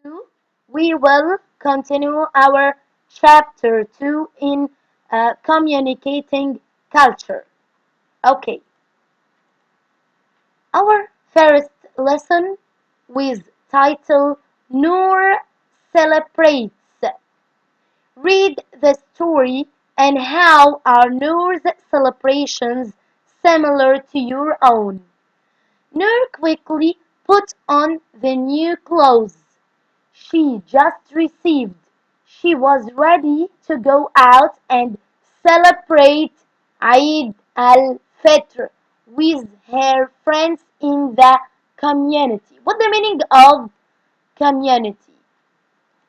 2, we will continue our chapter 2 in communicating culture. Okay, our first lesson with title Noor Celebrates. Read the story and how are Noor's celebrations similar to your own. Noor quickly put on the new clothes she just received. She was ready to go out and celebrate Eid al-Fitr with her friends in the community. What the meaning of community?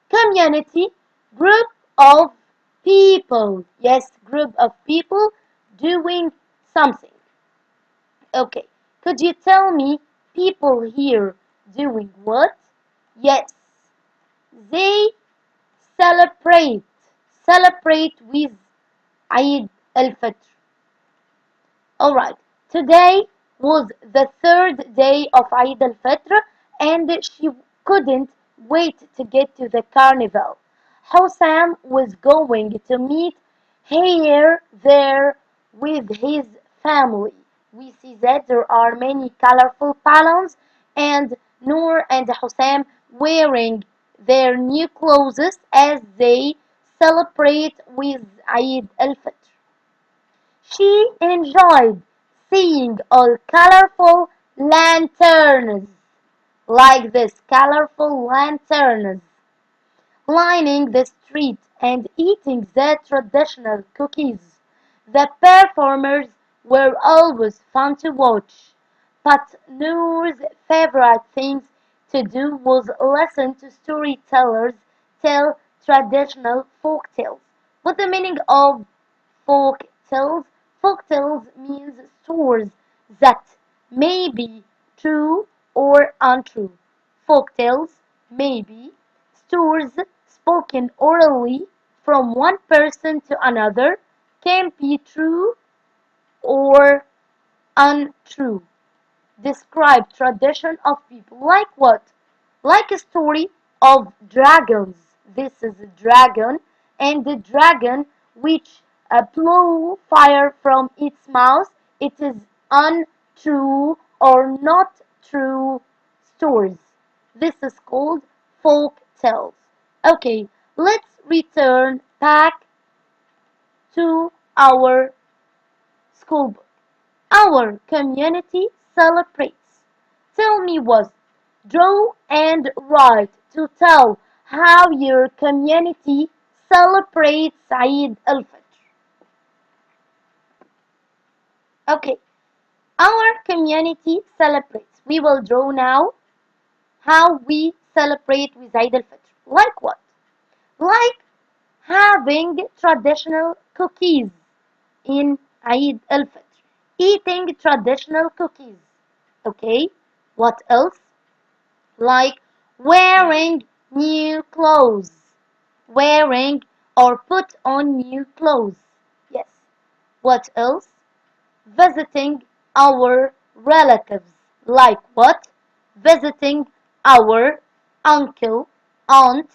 Community, group of people. Yes, group of people doing something. Okay, could you tell me people here doing what? Yes, they celebrate. Celebrate with Eid al-Fitr. Alright, today was the third day of Eid al-Fitr and she couldn't wait to get to the carnival. Hossam was going to meet here there with his family. We see that there are many colorful balloons and Noor and Hossam wearing their new clothes as they celebrate with Eid al-Fitr. She enjoyed seeing all colorful lanterns, like this colorful lanterns, lining the street and eating the traditional cookies. The performers were always fun to watch, but Noor's favorite things to do was listen to storytellers tell traditional folk tales. What the meaning of folk tales? Folk tales means stories that may be true or untrue. Folk tales may be stories spoken orally from one person to another, can be true or untrue. Describe tradition of people like what? Like a story of dragons. This is a dragon, and the dragon which blew fire from its mouth. It is untrue or not true stories. This is called folk tales. Okay, let's return back to our school book. Our community celebrates. Tell me what. Draw and write to tell how your community celebrates Eid al-Fitr. Okay, our community celebrates. We will draw now how we celebrate with Eid al-Fitr. Like what? Like having traditional cookies in Eid al-Fitr. Eating traditional cookies. Okay, what else? Like wearing new clothes. Wearing or put on new clothes. Yes. What else? Visiting our relatives. Like what? Visiting our uncle, aunt,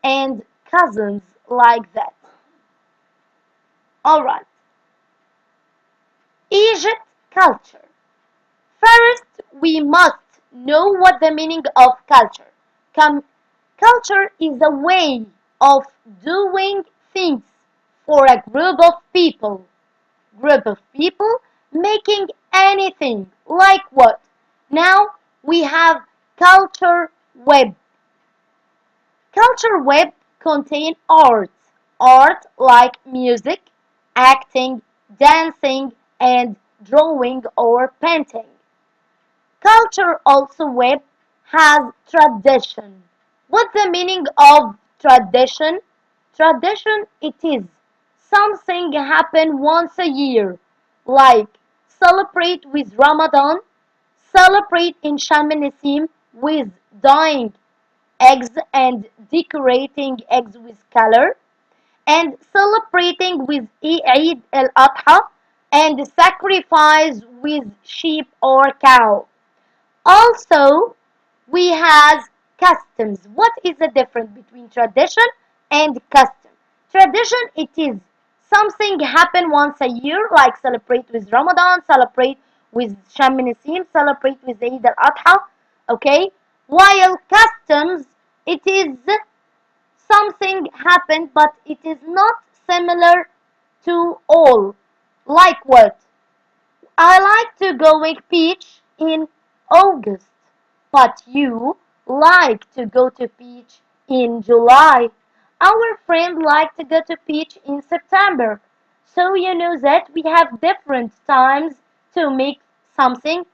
and cousins like that. Alright. Egypt culture. First, we must know what the meaning of culture. Culture is a way of doing things for a group of people. Group of people making anything like what? Now we have culture web. Culture web contain art. Art like music, acting, dancing, and drawing or painting. Culture also web has tradition. What's the meaning of tradition? Tradition it is something happen once a year, like celebrate with Ramadan, celebrate in Shamanism with dyeing eggs and decorating eggs with color, and celebrating with Eid al-Adha and sacrifice with sheep or cow. Also, we have customs. What is the difference between tradition and custom? Tradition, it is something happen once a year, like celebrate with Ramadan, celebrate with Sham Nasim, celebrate with Eid al-Adha, okay? While customs, it is something happened, but it is not similar to all. Like what? I like to go with beach in August, but you like to go to beach in July. Our friend like to go to beach in September. So you know that we have different times to make something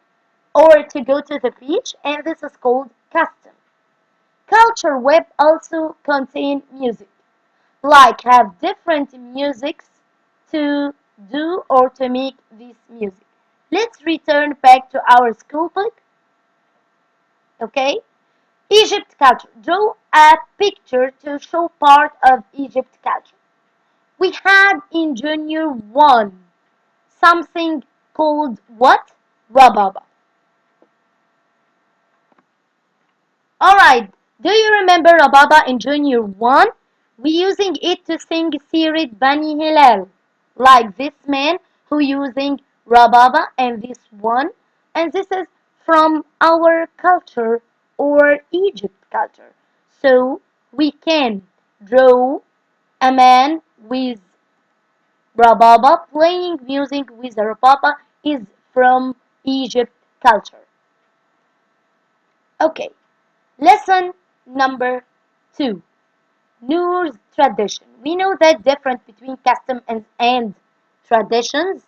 or to go to the beach, and this is called custom. Culture web also contain music, like have different musics to do or to make this music. Let's return back to our school book. Okay, Egypt culture. Draw a picture to show part of Egypt culture. We had in junior one something called what? Rababa. Alright, do you remember Rababa in junior one? We using it to sing Sirid Bani Hilal. Like this man who using Rababa and this one. And this is from our culture or Egypt culture. So we can draw a man with Rababa playing music with Rababa is from Egypt culture. Okay, lesson number 2. Noor's tradition. We know that difference between custom and traditions.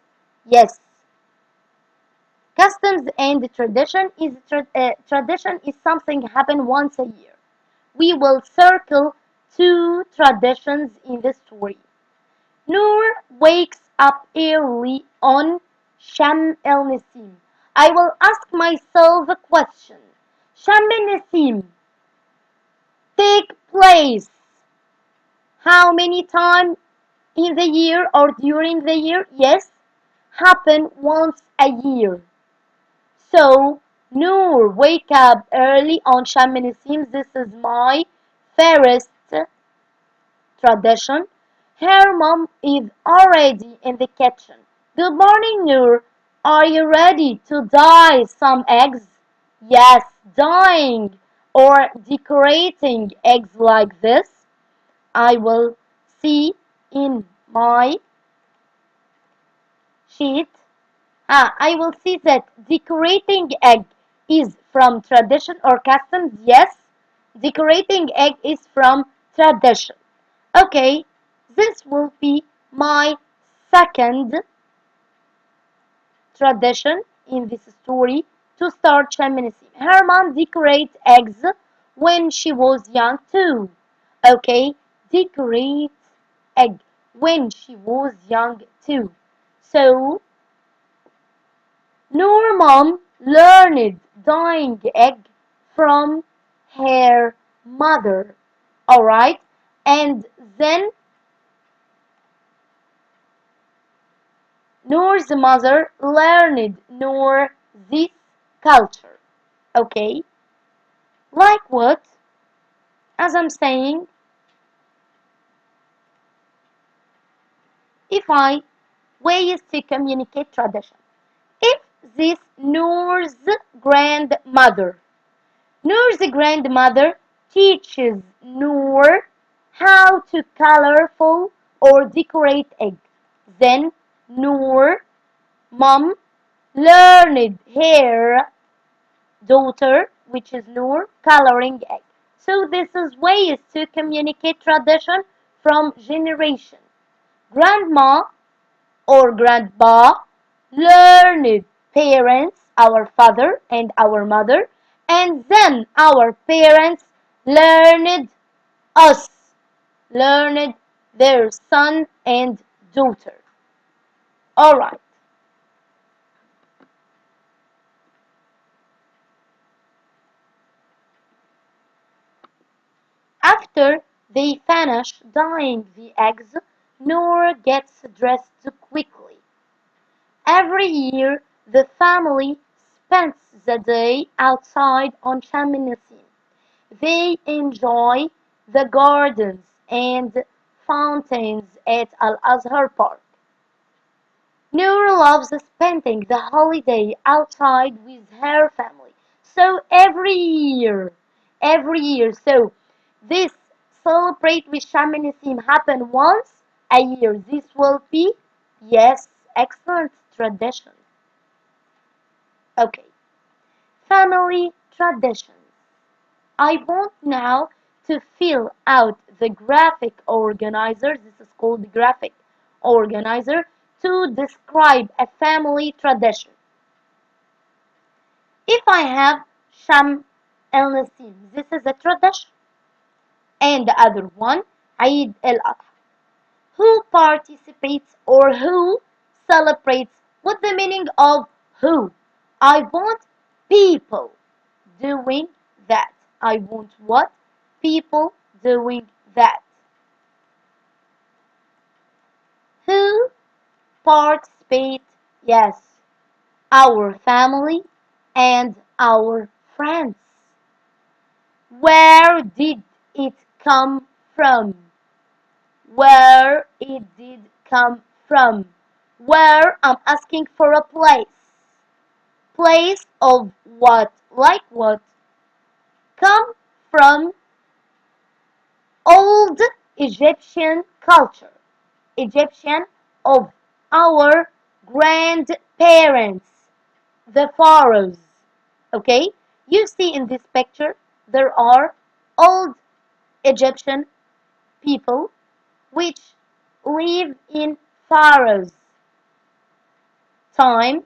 Yes, customs and tradition is something happen once a year. We will circle 2 traditions in the story. Noor wakes up early on Sham el Nasim. I will ask myself a question. Sham el Nasim take place how many times in the year or during the year? Yes, happen once a year. So, Noor, wake up early on Sham Nasim. This is my first tradition. Her mom is already in the kitchen. Good morning, Noor. Are you ready to dye some eggs? Yes, dyeing or decorating eggs like this. I will see in my sheet. I will see that decorating egg is from tradition or customs. Yes, decorating egg is from tradition. Okay, this will be my second tradition in this story to start Shamanism. Her mom decorates eggs when she was young too. Okay, decorate egg when she was young too. So Noor mom learned dyeing egg from her mother. Alright? And then Noor's mother learned Noor this culture. Okay? Like what? As I'm saying, if I ways to communicate tradition. If this Noor's grandmother teaches Noor how to colorful or decorate egg. Then Noor mom learned her daughter, which is Noor, coloring egg. So this is ways to communicate tradition from generation. Grandma or grandpa learned parents, our father and our mother, and then our parents learned us, learned their son and daughter. All right. After they finish dyeing the eggs, Noor gets dressed quickly. Every year, the family spends the day outside on Sham Nassim. They enjoy the gardens and fountains at Al Azhar Park. Noor loves spending the holiday outside with her family. So so this celebrate with Shamanism happen once a year. This will be, yes, excellent tradition. Okay, family traditions. I want now to fill out the graphic organizer. This is called the graphic organizer to describe a family tradition. If I have Sham el Nasim, this is a tradition, and the other one, Eid el Adha. Who participates or who celebrates? What the meaning of who? I want people doing that. I want what? People doing that. Who participate? Yes, our family and our friends. Where did it come from? Where it did come from? Where I'm asking for a place. Place of what? Like what? Come from old Egyptian culture. Egyptian of our grandparents, the pharaohs. Okay? You see in this picture there are old Egyptian people which live in pharaohs time.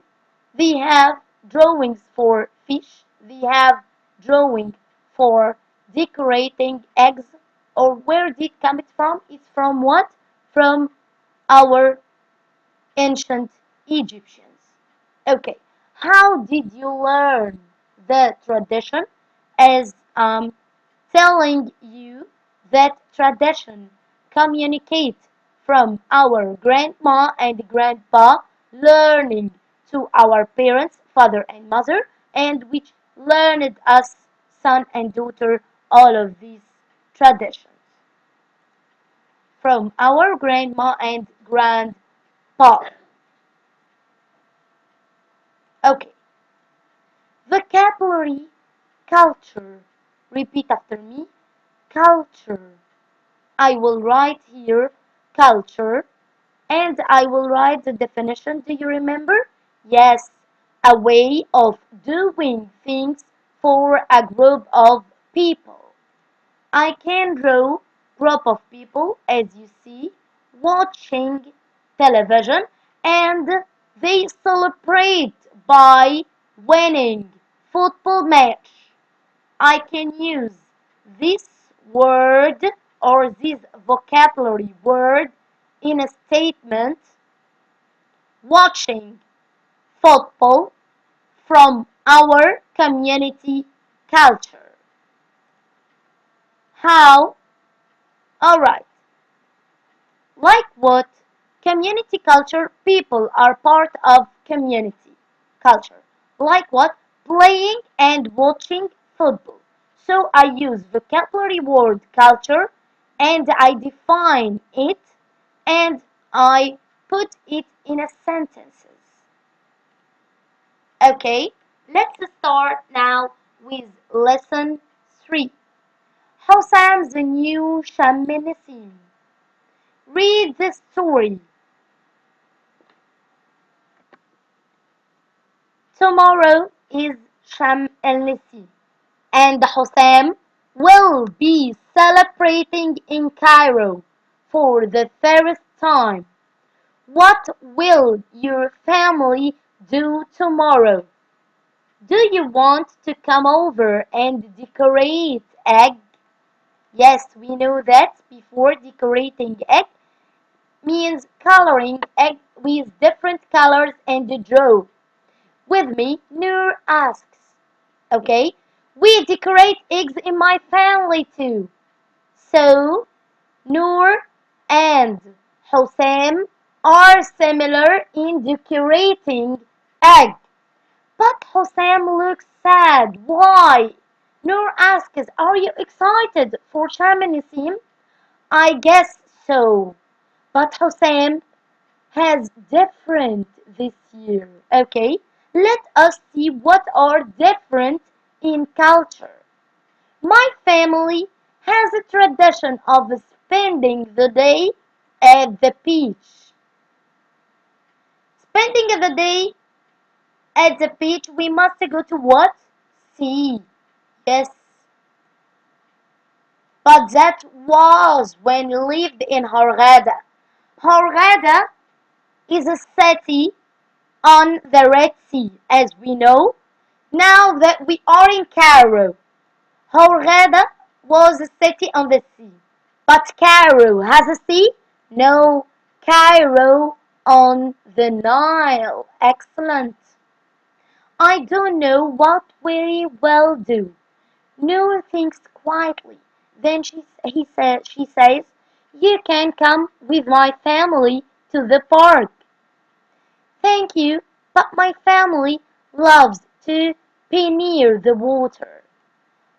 They have drawings for fish. They have drawing for decorating eggs. Or where did it come from? It's from what? From our ancient Egyptians. Okay, how did you learn the tradition? As telling you that tradition communicate from our grandma and grandpa learning to our parents, father and mother, and which learned us, son and daughter, all of these traditions from our grandma and grandpa. Okay, vocabulary, culture. Repeat after me. Culture. I will write here culture and I will write the definition. Do you remember? Yes, a way of doing things for a group of people. I can draw group of people as you see watching television and they celebrate by winning football match. I can use this word or this vocabulary word in a statement watching football from our community culture. How? Alright. Like what? Community culture, people are part of community culture. Like what? Playing and watching football. So I use vocabulary word culture and I define it and I put it in a sentences. Okay, let's start now with lesson 3. Hossam's new Shaminisim. Read the story. Tomorrow is Sham el Nisi, and Hossam will be celebrating in Cairo for the first time. What will your family do tomorrow? Do you want to come over and decorate egg? Yes, we know that before decorating egg means coloring egg with different colors and draw. With me, Noor asks. Okay, we decorate eggs in my family too. So, Noor and Hosam are similar in decorating egg. But Hosam looks sad. Why? Noor asks, are you excited for Shamanism? I guess so. But Hossein has different this year. Okay, let us see what are different in culture. My family has a tradition of spending the day at the beach. Spending the day at the beach, we must go to what? Sea. Yes, but that was when we lived in Hurghada. Hurghada is a city on the Red Sea, as we know. Now that we are in Cairo, Hurghada was a city on the sea. But Cairo has a sea? No, Cairo on the Nile. Excellent. I don't know what we will do. Noor thinks quietly. Then she says, you can come with my family to the park. Thank you, but my family loves to be near the water.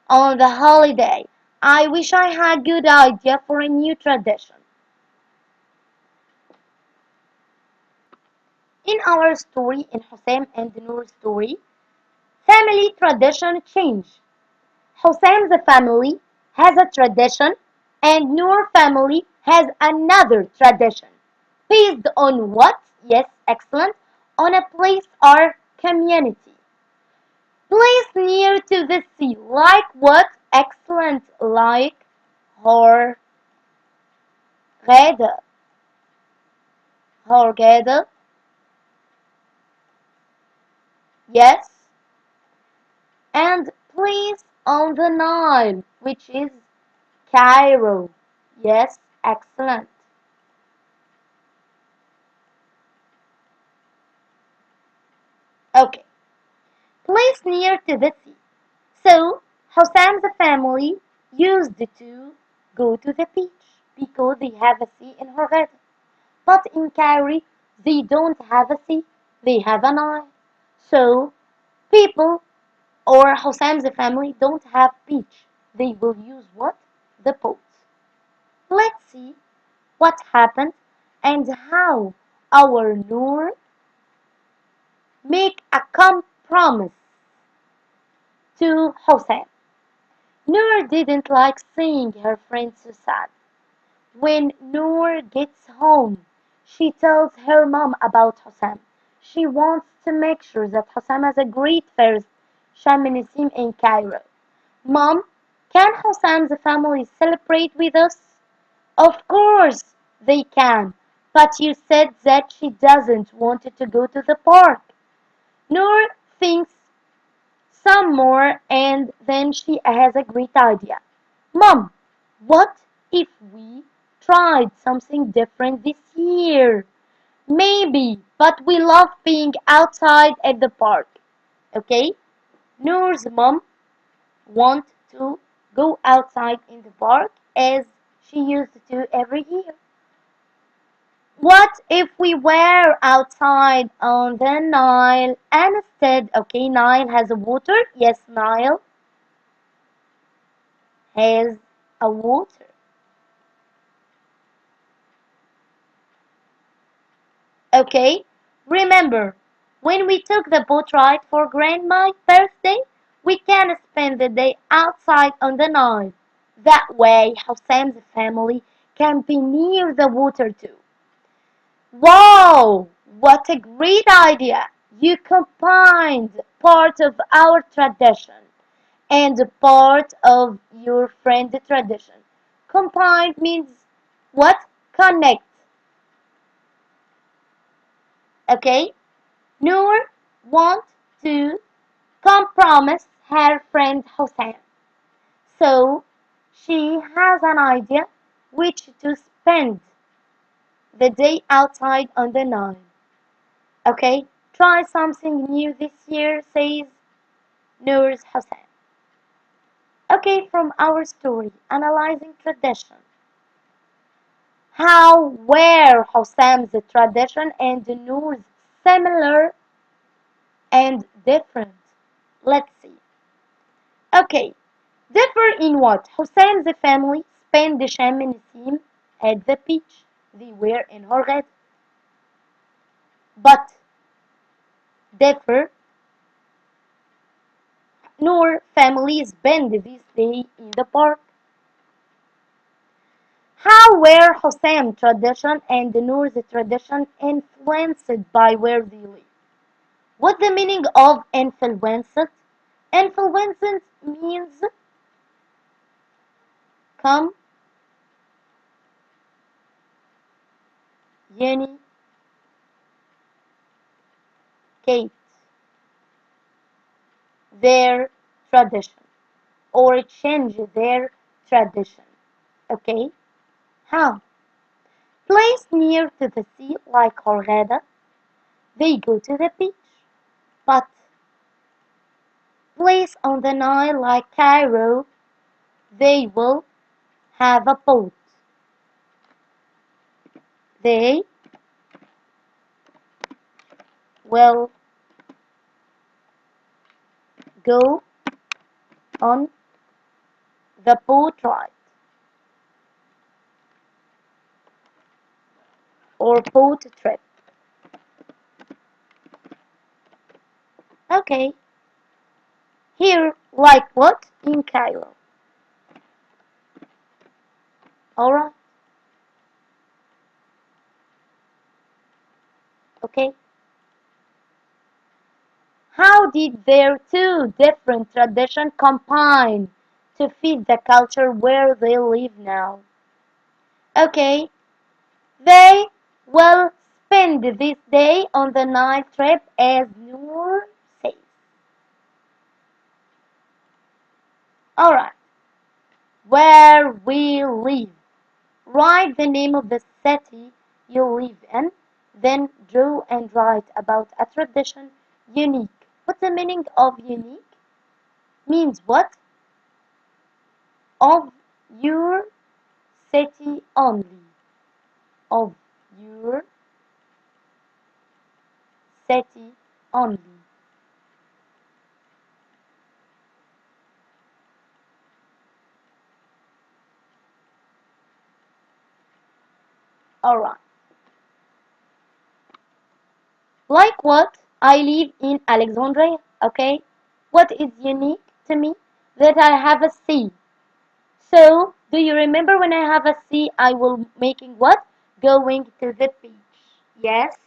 On the holiday, I wish I had a good idea for a new tradition. In our story, in Hossein and Noor's story, family tradition change. Hosseim's family has a tradition and Noor family has another tradition. Based on what? Yes, excellent. On a place or community. Place near to the sea. Like what? Excellent. Like Hor Hurghada. Hurghada. Yes. And place on the Nile, which is Cairo. Yes, excellent. Okay. Place near to the sea. So, Hossam's family used to go to the beach because they have a sea in Hurghada. But in Cairo, they don't have a sea, they have an Nile. So, people or Hossam's family don't have beach. They will use what? The boats. Let's see what happened and how our Noor make a compromise to Hossam. Noor didn't like seeing her friend so sad. When Noor gets home, she tells her mom about Hossam. She wants to make sure that Hossam has a great first shamanism in Cairo. Mom, can Hossam's family celebrate with us? Of course they can, but you said that she doesn't want to go to the park. Noor thinks some more and then she has a great idea. Mom, what if we tried something different this year? Maybe, but we love being outside at the park. Okay? Noor's mom wants to go outside in the park as she used to every year. What if we were outside on the Nile and instead, okay, Nile has a water? Yes, Nile has a water. Okay, remember, when we took the boat ride for Grandma's birthday, we can spend the day outside on the Nile. That way, Hossam's family can be near the water too. Wow, what a great idea! You combined part of our tradition and part of your friend tradition. Combined means what? Connect. Okay? Noor wants to compromise her friend Hossein. So she has an idea which to spend the day outside on the Nile. Okay? Try something new this year, says Noor's Hossein. Okay, from our story, analyzing tradition. How were Hossam's tradition and Noor's similar and different? Let's see. Okay, Differ in what? Hussein's family spent the Sham Nassim at the beach. They were in Hurghada. But differ, Noor family spent this day in the park. How were Hussein tradition and Noor's tradition influenced by where they live? What's the meaning of influenced? Influenced means communicate their tradition or change their tradition. Okay? How? Place near to the sea like Hurghada, they go to the beach. But place on the Nile like Cairo, they will have a boat. They will go on the boat ride or boat trip. Okay, here like what? In Cairo. Alright, okay. How did their two different traditions combine to fit the culture where they live now? Okay, they will spend this day on the Nile trip as Noor says. Alright, where we live. Write the name of the city you live in, then draw and write about a tradition unique. What's the meaning of unique? Means what? Of your city only. Of your city only. Alright. Like what? I live in Alexandria, okay? What is unique to me? That I have a sea. So, do you remember when I have a sea, I will making what? Going to the beach. Yes?